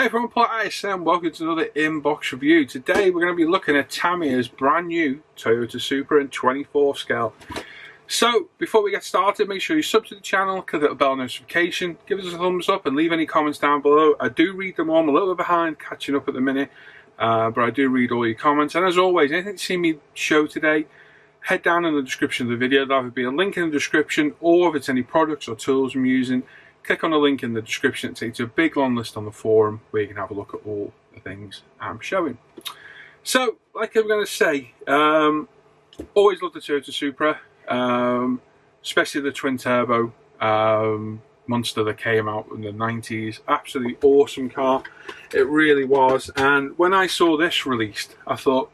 Hey everyone, Tyres and welcome to another inbox review. Today we're going to be looking at Tamiya's brand new Toyota Supra in 24 scale. So before we get started, make sure you sub to the channel, click the bell notification, give us a thumbs up and leave any comments down below. I do read them all. I'm a little bit behind catching up at the minute, but I do read all your comments. And as always, anything you see me show today, head down in the description of the video. There'll either be a link in the description, or if it's any products or tools I'm using, click on the link in the description. It takes you a big long list on the forum where you can have a look at all the things I'm showing. So, like I'm going to say, always loved the Toyota Supra, especially the twin turbo monster that came out in the 90s. Absolutely awesome car, it really was. And when I saw this released, I thought,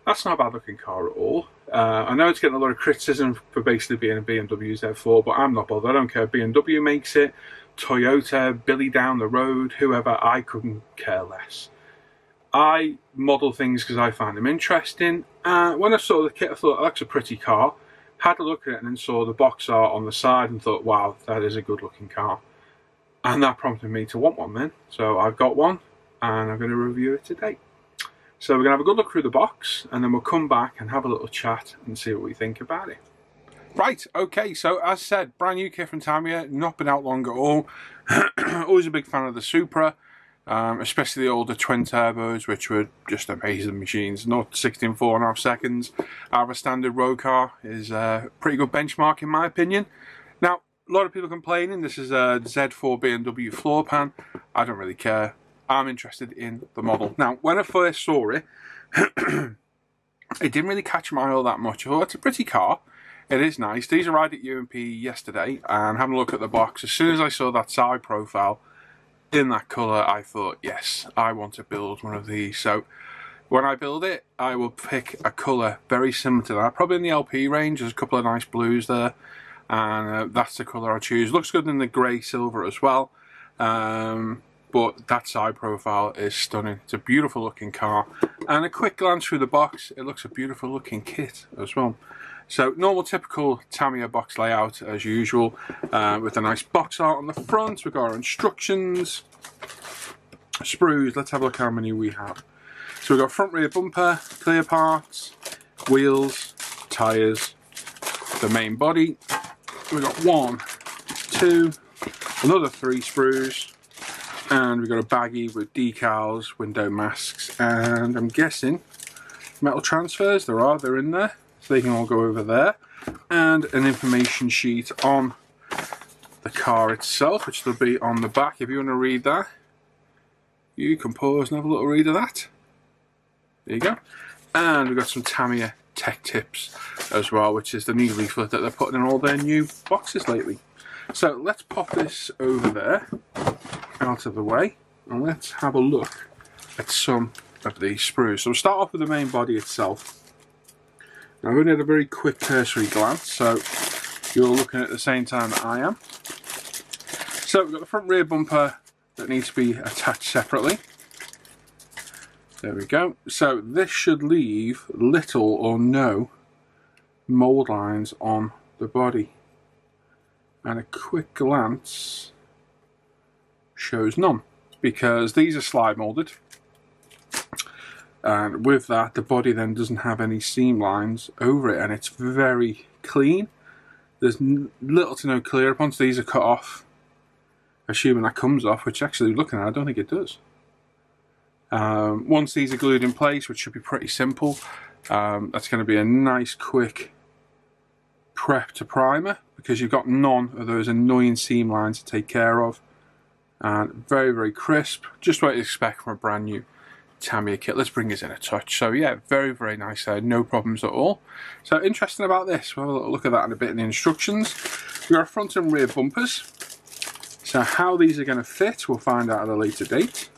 that's not a bad looking car at all. I know it's getting a lot of criticism for basically being a BMW Z4, but I'm not bothered. I don't care if BMW makes it, Toyota, Billy down the road, whoever, I couldn't care less. I model things because I find them interesting. When I saw the kit, I thought, that's a pretty car. Had a look at it and then saw the box art on the side and thought, wow, that is a good looking car. And that prompted me to want one then. So I've got one and I'm going to review it today. So we're going to have a good look through the box and then we'll come back and have a little chat and see what we think about it. Right, okay, so as said, brand new kit from Tamiya, not been out long at all. Always a big fan of the Supra, especially the older twin turbos, which were just amazing machines. Not 16 4.5 seconds out of a standard road car is a pretty good benchmark in my opinion. Now, a lot of people complaining this is a Z4 BMW floor pan. I don't really care. I'm interested in the model. Now, when I first saw it, it didn't really catch my eye all that much. I thought, it's a pretty car. It is nice. These arrived at UMP yesterday, and having a look at the box, as soon as I saw that side profile in that colour, I thought, yes, I want to build one of these. So when I build it, I will pick a colour very similar to that. Probably in the LP range, there's a couple of nice blues there, and that's the colour I choose. Looks good in the grey silver as well. But that side profile is stunning. It's a beautiful looking car, and a quick glance through the box, it looks a beautiful looking kit as well. So normal typical Tamiya box layout as usual, with a nice box art on the front. We've got our instructions, sprues. Let's have a look how many we have. So we've got front rear bumper, clear parts, wheels, tyres, the main body. We've got 1, 2, another 3 sprues. And we've got a baggie with decals, window masks, and I'm guessing metal transfers. They're in there, so they can all go over there. And an information sheet on the car itself, which will be on the back. If you want to read that, you can pause and have a little read of that. There you go. And we've got some Tamiya tech tips as well, which is the new leaflet that they're putting in all their new boxes lately. So let's pop this over there, out of the way, and let's have a look at some of these sprues. So we'll start off with the main body itself. Now I've only had a very quick cursory glance, so you're looking at the same time that I am. So we've got the front rear bumper that needs to be attached separately. There we go. So this should leave little or no mould lines on the body. And a quick glance shows none, because these are slide molded, and with that the body then doesn't have any seam lines over it, and it's very clean. There's little to no clear up once these are cut off, assuming that comes off, which actually looking at it, I don't think it does. Once these are glued in place, which should be pretty simple, that's going to be a nice quick prep to primer, because you've got none of those annoying seam lines to take care of, and very, very crisp, just what you expect from a brand new Tamiya kit. Let's bring this in a touch. So yeah, very, very nice there, no problems at all. So interesting about this, we'll have a little look at that in a bit in the instructions. We've got front and rear bumpers, so how these are going to fit we'll find out at a later date,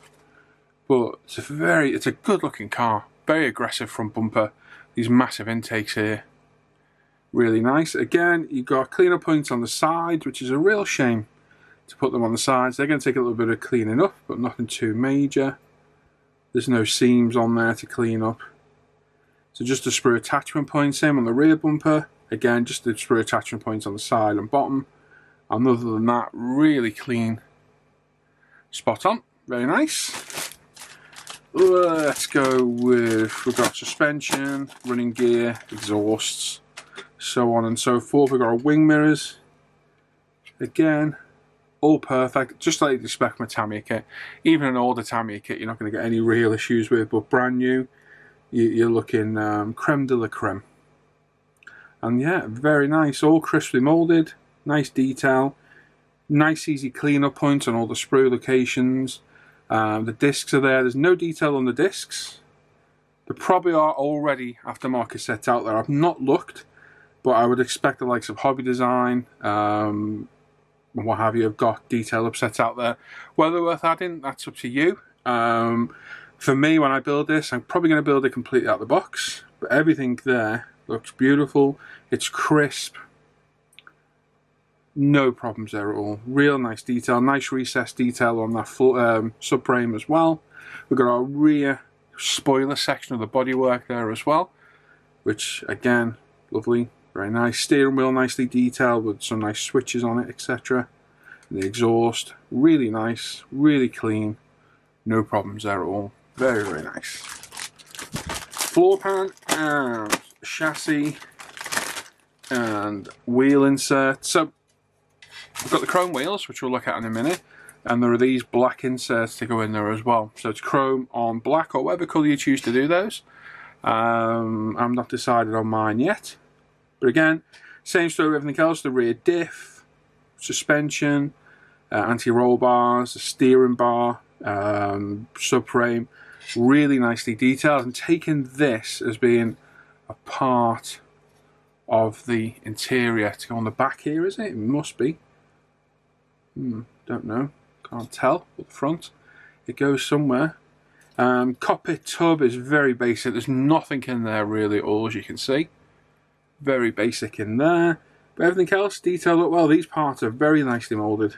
but it's a good looking car, very aggressive front bumper, these massive intakes here. Really nice. Again, you've got cleanup points on the sides, which is a real shame to put them on the sides. They're going to take a little bit of cleaning up, but nothing too major. There's no seams on there to clean up. So just the sprue attachment points, same on the rear bumper. Again, just the sprue attachment points on the side and bottom. And other than that, really clean. Spot on. Very nice. let's go with, we've got suspension, running gear, exhausts, so on and so forth. We've got our wing mirrors, again, all perfect, just like you'd expect from a Tamiya kit. Even an older Tamiya kit you're not going to get any real issues with, but brand new, you're looking creme de la creme. And yeah, very nice, all crisply moulded, nice detail, nice easy cleanup points on all the sprue locations. The discs are there. There's no detail on the discs. There probably are already aftermarket sets out there. I've not looked, but I would expect the likes of Hobby Design and what have you have got detail upsets out there. Whether worth adding, that's up to you. For me, when I build this, I'm probably going to build it completely out of the box. But everything there looks beautiful. It's crisp. No problems there at all. Real nice detail. Nice recessed detail on that subframe as well. We've got our rear spoiler section of the bodywork there as well, which again, lovely. Very nice. Steering wheel nicely detailed with some nice switches on it, etc. And the exhaust, really nice, really clean. No problems there at all. Very, very nice. Floor pan and chassis and wheel insert. So we've got the chrome wheels, which we'll look at in a minute, and there are these black inserts to go in there as well. So it's chrome on black or whatever colour you choose to do those. I'm not decided on mine yet. But again, same story with everything else. The rear diff, suspension, anti-roll bars, the steering bar, subframe, really nicely detailed, and taking this as being a part of the interior to go on the back here, is it? It must be. Don't know, can't tell. Up front, it goes somewhere. Cockpit tub is very basic. There's nothing in there really at all, as you can see. Very basic in there, but everything else detailed up well. These parts are very nicely moulded.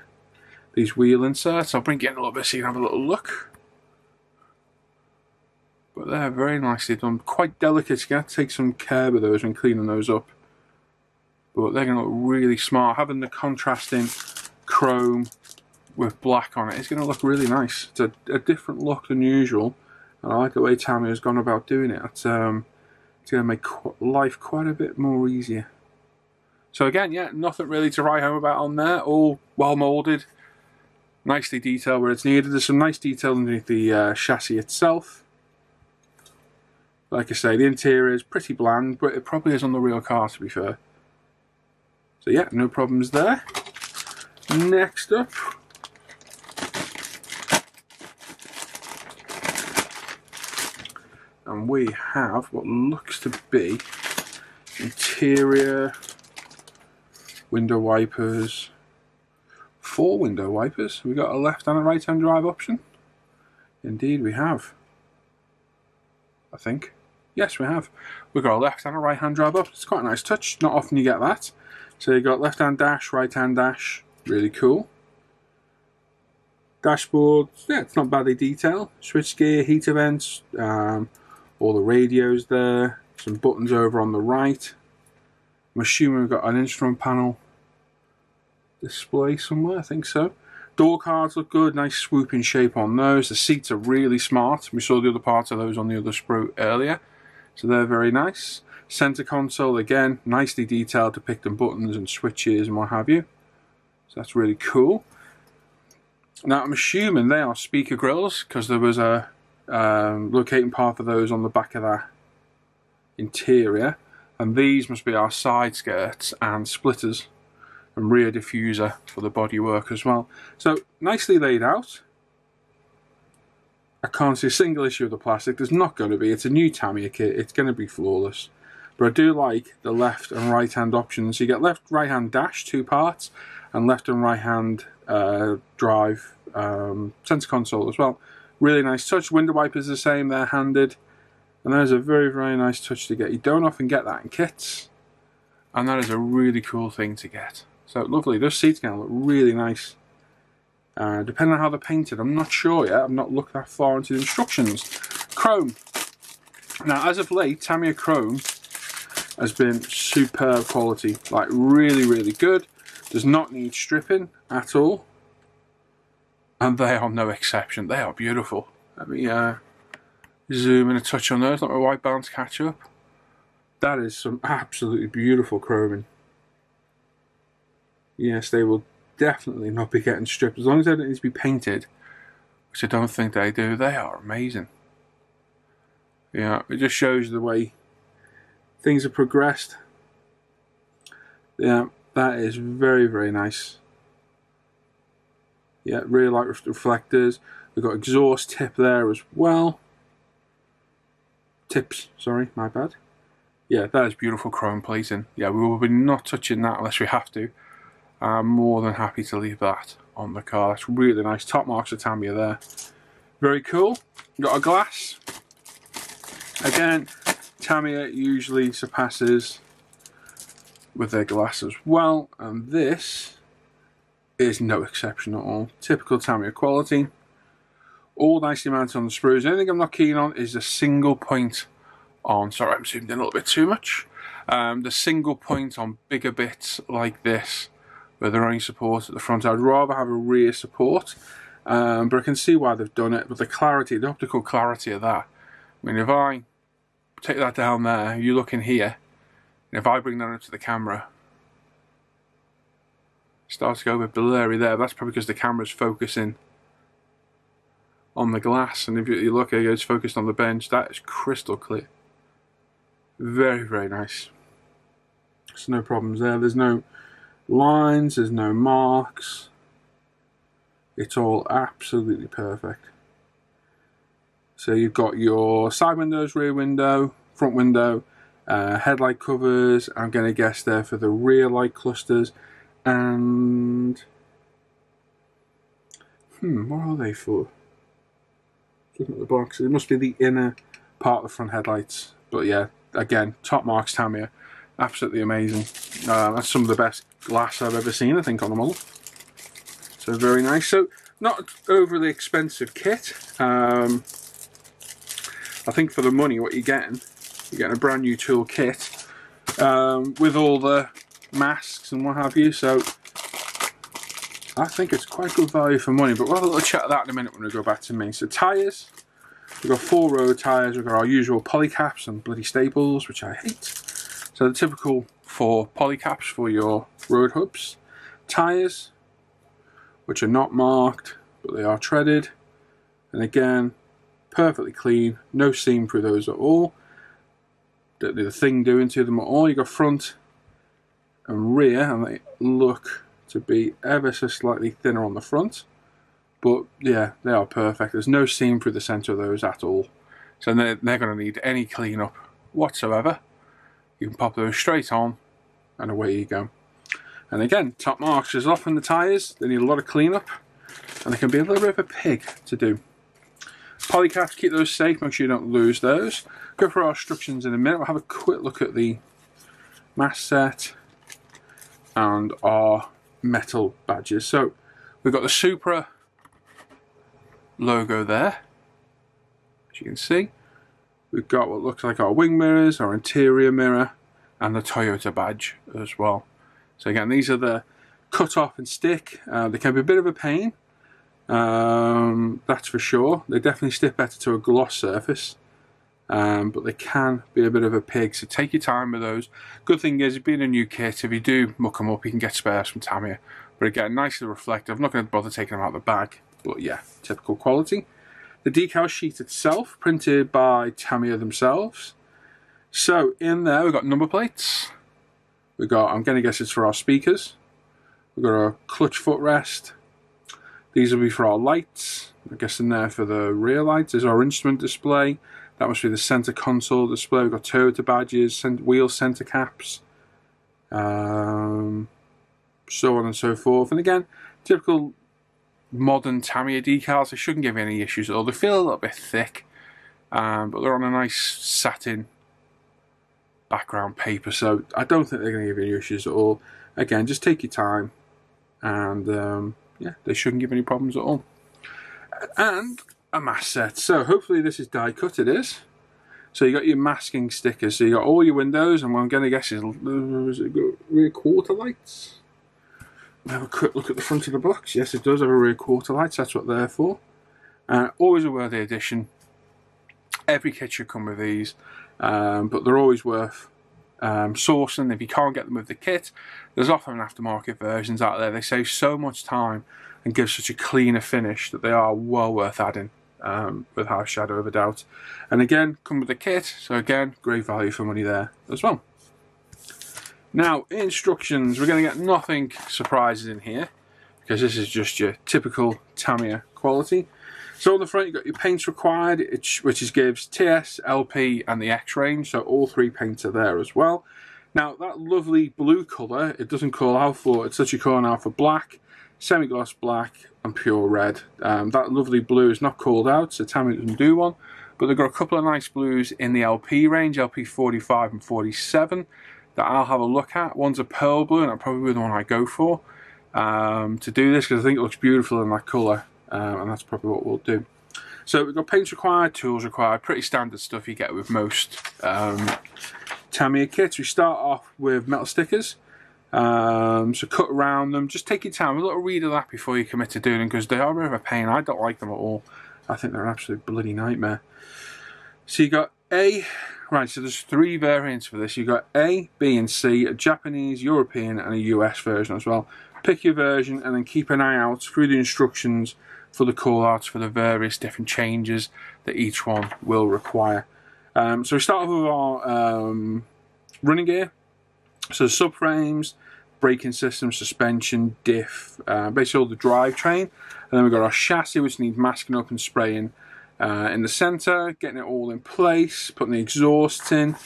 These wheel inserts, I'll bring it in a little bit so you can have a little look. But they're very nicely done. Quite delicate. You have to take some care with those when cleaning those up. But they're going to look really smart. Having the contrasting chrome with black on it is going to look really nice. It's a different look than usual, and I like the way Tamiya has gone about doing it. It's going to make life quite a bit more easier. So again, yeah, nothing really to write home about on there. All well moulded, nicely detailed where it's needed. There's some nice detail underneath the chassis itself. Like I say, the interior is pretty bland, but it probably is on the real car, to be fair. So yeah, no problems there. Next up, and we have what looks to be interior window wipers. 4 window wipers. We've got a left and a right hand drive option. Indeed we have. I think. Yes, we have. We've got a left and a right hand drive option. It's quite a nice touch. Not often you get that. So you've got left hand dash, right hand dash. Really cool. Dashboard, yeah, it's not badly detailed. Switch gear, heater vents, all the radios there. Some buttons over on the right. I'm assuming we've got an instrument panel display somewhere, I think so. Door cards look good, nice swooping shape on those. The seats are really smart. We saw the other parts of those on the other sprue earlier. So they're very nice. Center console, again, nicely detailed, depicting buttons and switches and what have you. So that's really cool. Now I'm assuming they are speaker grills, because there was a locating part for those on the back of that interior. And these must be our side skirts and splitters and rear diffuser for the bodywork as well. So nicely laid out. I can't see a single issue with the plastic. There's not going to be. It's a new Tamiya kit. It's going to be flawless. But I do like the left and right hand options. You get left, right hand dash, 2 parts, and left and right hand drive center console as well. Really nice touch. Window wipers the same. They're handed. And that is a very, very nice touch to get. You don't often get that in kits. And that is a really cool thing to get. So lovely. Those seats are going to look really nice. Depending on how they're painted, I'm not sure yet. I've not looked that far into the instructions. Chrome. Now, as of late, Tamiya Chrome has been superb quality. Like, really, really good. Does not need stripping at all. And they are no exception. They are beautiful. Let me Zoom in a touch on those, let my white balance catch up. That is some absolutely beautiful chroming. Yes, they will definitely not be getting stripped as long as they don't need to be painted, which I don't think they do. They are amazing. Yeah, it just shows the way things have progressed. Yeah, that is very, very nice. Yeah, rear light reflectors. We've got exhaust tip there as well. Tips, sorry, my bad. Yeah, that is beautiful chrome plating. Yeah, we will be not touching that unless we have to. I'm more than happy to leave that on the car. That's really nice. Top marks of Tamiya there. Very cool. We've got a glass. Again, Tamiya usually surpasses with their glass as well, and this is no exception at all. Typical Tamiya quality. All nicely mounted on the sprues. The only thing I'm not keen on is the single point on, sorry I'm zoomed in a little bit too much, the single point on bigger bits like this where they're only support at the front. I'd rather have a rear support, but I can see why they've done it. But the clarity, the optical clarity of that, I mean, if I take that down there, you look in here, and if I bring that up to the camera, it starts to go a bit blurry there. That's probably because the camera's focusing on the glass, and if you look here, it's focused on the bench. That is crystal clear. Very, very nice. There's no problems there. There's no lines, there's no marks. It's all absolutely perfect. So you've got your side windows, rear window, front window, headlight covers. I'm going to guess there for the rear light clusters. And what are they for? Looking at the box, it must be the inner part of the front headlights. But yeah, again, top marks Tamiya, absolutely amazing. That's some of the best glass I've ever seen, I think, on the model. So very nice. So not overly expensive kit. I think for the money, what you're getting a brand new tool kit with all the masks and what have you. So I think it's quite good value for money. But we'll have a little chat of that in a minute when we go back to me. So tyres. We've got 4-road tyres, we've got our usual polycaps and bloody staples, which I hate. So the typical 4 polycaps for your road hubs. Tyres, which are not marked, but they are treaded. And again, perfectly clean, no seam through those at all. Don't do the thing doing to them at all. You've got front and rear, and they look to be ever so slightly thinner on the front. But yeah, they are perfect. There's no seam through the centre of those at all. So they're going to need any clean-up whatsoever. You can pop those straight on and away you go. And again, top marks is often the tyres. They need a lot of clean-up and they can be a little bit of a pig to do. Polycaps, keep those safe, make sure you don't lose those. Go for our instructions in a minute. We'll have a quick look at the mast set and our metal badges. So we've got the Supra logo there, as you can see. We've got what looks like our wing mirrors, our interior mirror, and the Toyota badge as well. So again, these are the cut off and stick. They can be a bit of a pain, that's for sure. They definitely stick better to a gloss surface, but they can be a bit of a pig, so take your time with those. Good thing is, being a new kit, if you do muck them up, you can get spares from Tamiya. But again, nicely reflective. I'm not going to bother taking them out of the bag. But yeah, typical quality. The decal sheet itself, printed by Tamiya themselves. So in there we've got number plates. We've got, I'm going to guess it's for our speakers. We've got our clutch footrest. These will be for our lights. I guess in there for the rear lights. There's our instrument display. That must be the center console display. We've got Toyota badges, wheel center caps. So on and so forth. And again, typical modern Tamiya decals. They shouldn't give you any issues at all. They feel a little bit thick, but they're on a nice satin background paper, so I don't think they're going to give you any issues at all. Again, just take your time, and yeah, they shouldn't give any problems at all. And a mask set. So hopefully this is die cut. It is. So you got your masking stickers. So you got all your windows, and what I'm going to guess is rear quarter lights. Have a quick look at the front of the box. Yes, it does have a rear quarter lights. That's what they're for. Always a worthy addition. Every kit should come with these, but they're always worth sourcing. If you can't get them with the kit, there's often aftermarket versions out there. They save so much time and give such a cleaner finish that they are well worth adding, without a shadow of a doubt. And again, come with the kit, so again, great value for money there as well. Now, instructions, we're going to get nothing surprises in here, because this is just your typical Tamiya quality. So on the front, you've got your paints required, which gives TS, LP and the X range, so all three paints are there as well. Now that lovely blue colour, it doesn't call out for, it's actually calling out for black, semi-gloss black and pure red. That lovely blue is not called out, so Tamiya doesn't do one, but they've got a couple of nice blues in the LP range, LP 45 and 47, that I'll have a look at. One's a pearl blue, and that'll probably be the one I go for to do this, because I think it looks beautiful in that colour. And that's probably what we'll do. So we've got paints required, tools required, pretty standard stuff you get with most Tamiya kits. We start off with metal stickers, so cut around them, just take your time, a little read of that before you commit to doing them, because they are a bit of a pain. I don't like them at all. I think they're an absolute bloody nightmare. So you got A, right, so there's three variants for this. You've got A, B and C, a Japanese, European and a US version as well. Pick your version and then keep an eye out through the instructions for the call-outs for the various different changes that each one will require. So we start off with our running gear. So subframes, braking system, suspension, diff, basically all the drivetrain. And then we've got our chassis, which needs masking up and spraying in the centre, getting it all in place, putting the exhausts in.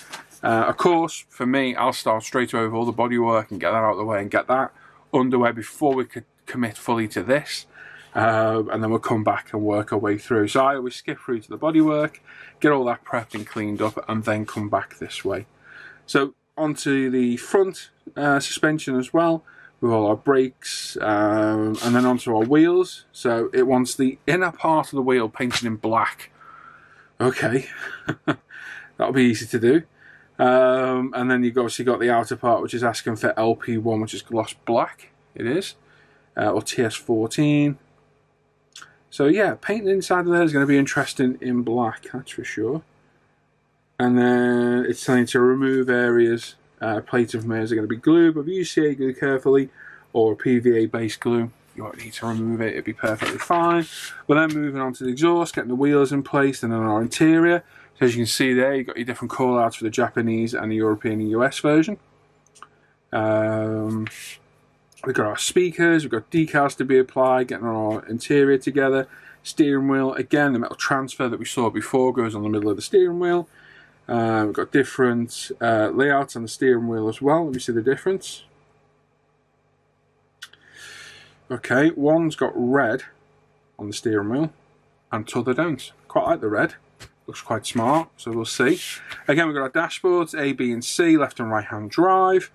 Of course, for me, I'll start straight over all the bodywork and get that out of the way and get that underway before we could commit fully to this. And then we'll come back and work our way through. So I always skip through to the bodywork, get all that prepped and cleaned up, and then come back this way. So onto the front suspension as well, with all our brakes, and then onto our wheels. So it wants the inner part of the wheel painted in black. Okay, that'll be easy to do. And then you've obviously got the outer part, which is asking for LP1, which is gloss black. It is, or TS14. So yeah, painting inside of there is going to be interesting in black, that's for sure. And then it's telling you to remove areas, plated from areas are going to be glue, but if you use CA glue carefully, or a PVA based glue, you won't need to remove it, it'll be perfectly fine. We're then moving on to the exhaust, getting the wheels in place, and then our interior. So as you can see there, you've got your different call outs for the Japanese and the European and US version. We've got our speakers, we've got decals to be applied, getting our interior together. Steering wheel, again, the metal transfer that we saw before goes on the middle of the steering wheel. We've got different layouts on the steering wheel as well. Let me see the difference. Okay, one's got red on the steering wheel and t'other don't. Quite like the red. Looks quite smart, so we'll see. Again, we've got our dashboards, A, B and C, left and right hand drive.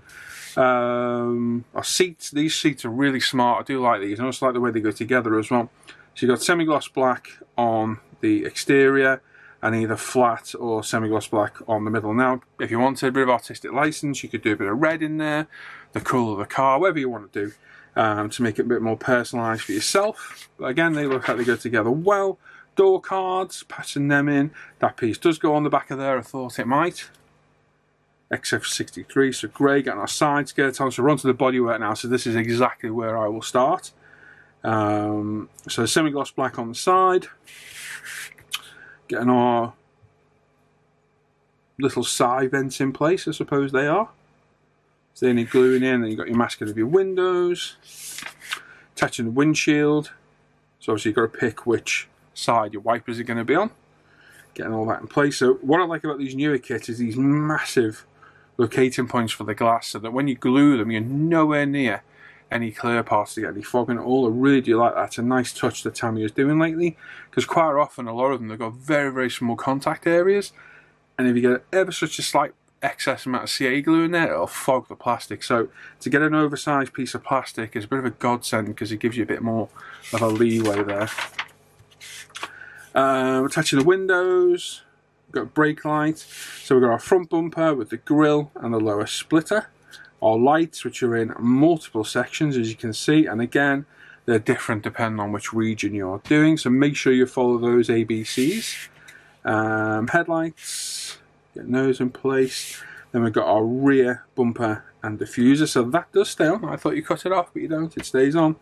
Our seats, these seats are really smart. I do like these. I also like the way they go together as well. So you've got semi-gloss black on the exterior and either flat or semi-gloss black on the middle. Now, if you wanted a bit of artistic license, you could do a bit of red in there, the colour of the car, whatever you want to do, to make it a bit more personalised for yourself. But again, they look like they go together well. Door cards, patching them in. That piece does go on the back of there, I thought it might. XF63, so grey, getting our side skirts on. So we're onto the bodywork now, so this is exactly where I will start. So semi-gloss black on the side. Getting our little side vents in place, I suppose they are. So they need gluing in, and you've got your masking of your windows. Attaching the windshield. So obviously you've got to pick which side your wipers are going to be on. Getting all that in place. So what I like about these newer kits is these massive locating points for the glass, so that when you glue them, you're nowhere near any clear parts to get any fog in it all. I really do like that. It's a nice touch that Tamiya is doing lately, because quite often a lot of them, they've got very, very small contact areas, and if you get ever such a slight excess amount of CA glue in there, it'll fog the plastic. So to get an oversized piece of plastic is a bit of a godsend, because it gives you a bit more of a leeway there. Attaching the windows, we've got brake light. So we've got our front bumper with the grille and the lower splitter. Our lights, which are in multiple sections, as you can see, and again, they're different depending on which region you're doing, so make sure you follow those ABCs. Headlights, getting those in place. Then we've got our rear bumper and diffuser, so that does stay on. I thought you cut it off, but you don't, it stays on.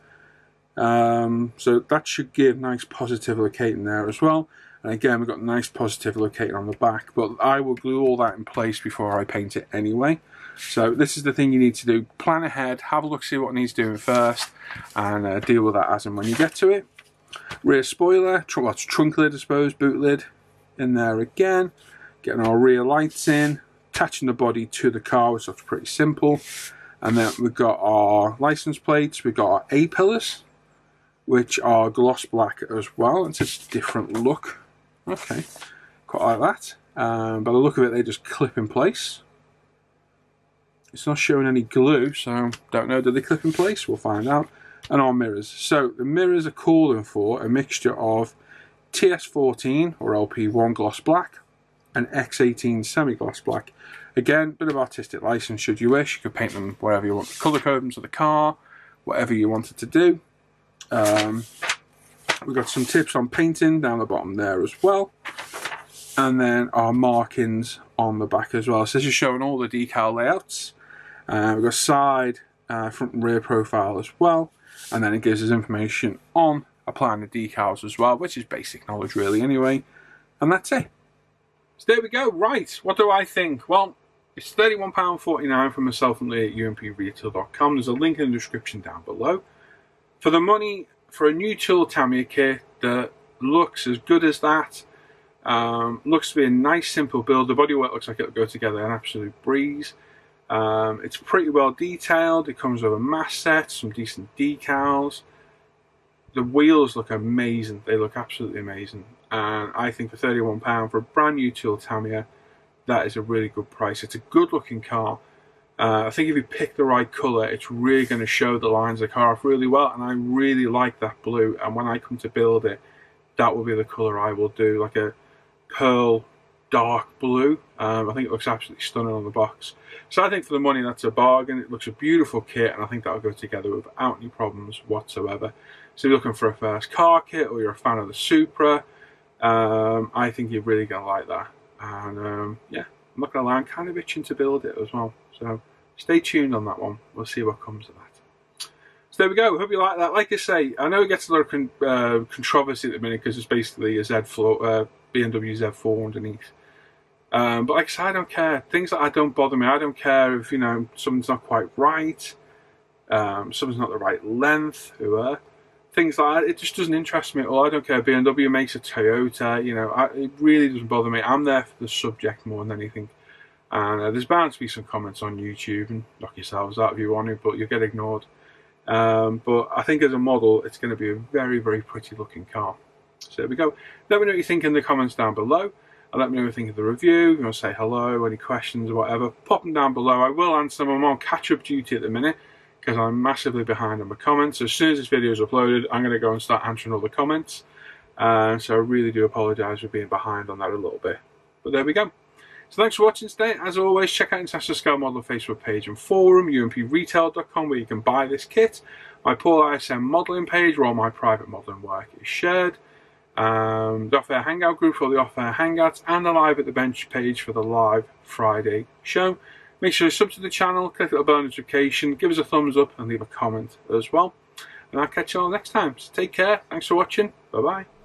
So that should give nice positive locating there as well. And again, we've got nice positive locating on the back, but I will glue all that in place before I paint it anyway. So this is the thing you need to do. Plan ahead, have a look, see what needs doing first, and deal with that as and when you get to it. Rear spoiler, trunk lid I suppose, boot lid in there again. Getting our rear lights in, attaching the body to the car, which looks pretty simple. And then we've got our license plates, we've got our A-pillars, which are gloss black as well. It's a different look. Okay, quite like that. By the look of it, they just clip in place. It's not showing any glue, so don't know, do they clip in place? We'll find out. And our mirrors. So the mirrors are calling for a mixture of TS14 or LP1 gloss black and X18 semi-gloss black. Again, bit of artistic license should you wish. You could paint them whatever you want. Colour code them to the car, whatever you wanted to do. We've got some tips on painting down the bottom there as well. And then our markings on the back as well. So this is showing all the decal layouts. We've got side, front and rear profile as well. And then it gives us information on applying the decals as well, which is basic knowledge really anyway. And that's it. So there we go. Right, what do I think? Well, it's £31.49 from myself and Lee at umpretail.com. There's a link in the description down below. For the money, for a new tool Tamiya kit that looks as good as that, looks to be a nice simple build. The bodywork looks like it'll go together an absolute breeze. It's pretty well detailed. It comes with a mask set, some decent decals. The wheels look amazing. They look absolutely amazing. And I think for £31 for a brand new tool Tamiya, that is a really good price. It's a good looking car. I think if you pick the right colour, it's really going to show the lines of the car off really well. And I really like that blue. And when I come to build it, that will be the colour I will do. Like a pearl dark blue. I think it looks absolutely stunning on the box. So I think for the money, that's a bargain. It looks a beautiful kit, and I think that'll go together without any problems whatsoever. So if you're looking for a first car kit, or you're a fan of the Supra, I think you're really going to like that. And yeah, I'm not going to lie, I'm kind of itching to build it as well. So stay tuned on that one. We'll see what comes of that. So there we go. Hope you like that. Like I say, I know it gets a lot of controversy at the minute because it's basically a BMW Z4 underneath. But like I said, I don't care. Things like that don't bother me. I don't care if, you know, something's not quite right, something's not the right length, things like that. It just doesn't interest me at all. I don't care. BMW makes a Toyota, you know, it really doesn't bother me. I'm there for the subject more than anything. And there's bound to be some comments on YouTube, and knock yourselves out if you want to, but you'll get ignored. But I think as a model, it's going to be a very, very pretty looking car. So there we go. Let me know what you think in the comments down below. And let me know what you think of the review. You want to say hello, any questions or whatever, pop them down below. I will answer them. I'm on catch-up duty at the minute because I'm massively behind on my comments. So as soon as this video is uploaded, I'm going to go and start answering all the comments. So I really do apologise for being behind on that a little bit. But there we go. So thanks for watching today. As always, check out International Scale Model Facebook page and forum, umpretail.com, where you can buy this kit. My Paul ISM modelling page, where all my private modelling work is shared. The Off Air Hangout group for the Off Air Hangouts, and the Live at the Bench page for the live Friday show. Make sure you sub to the channel, click the bell notification, give us a thumbs up and leave a comment as well. And I'll catch you all next time. So take care, thanks for watching, bye bye.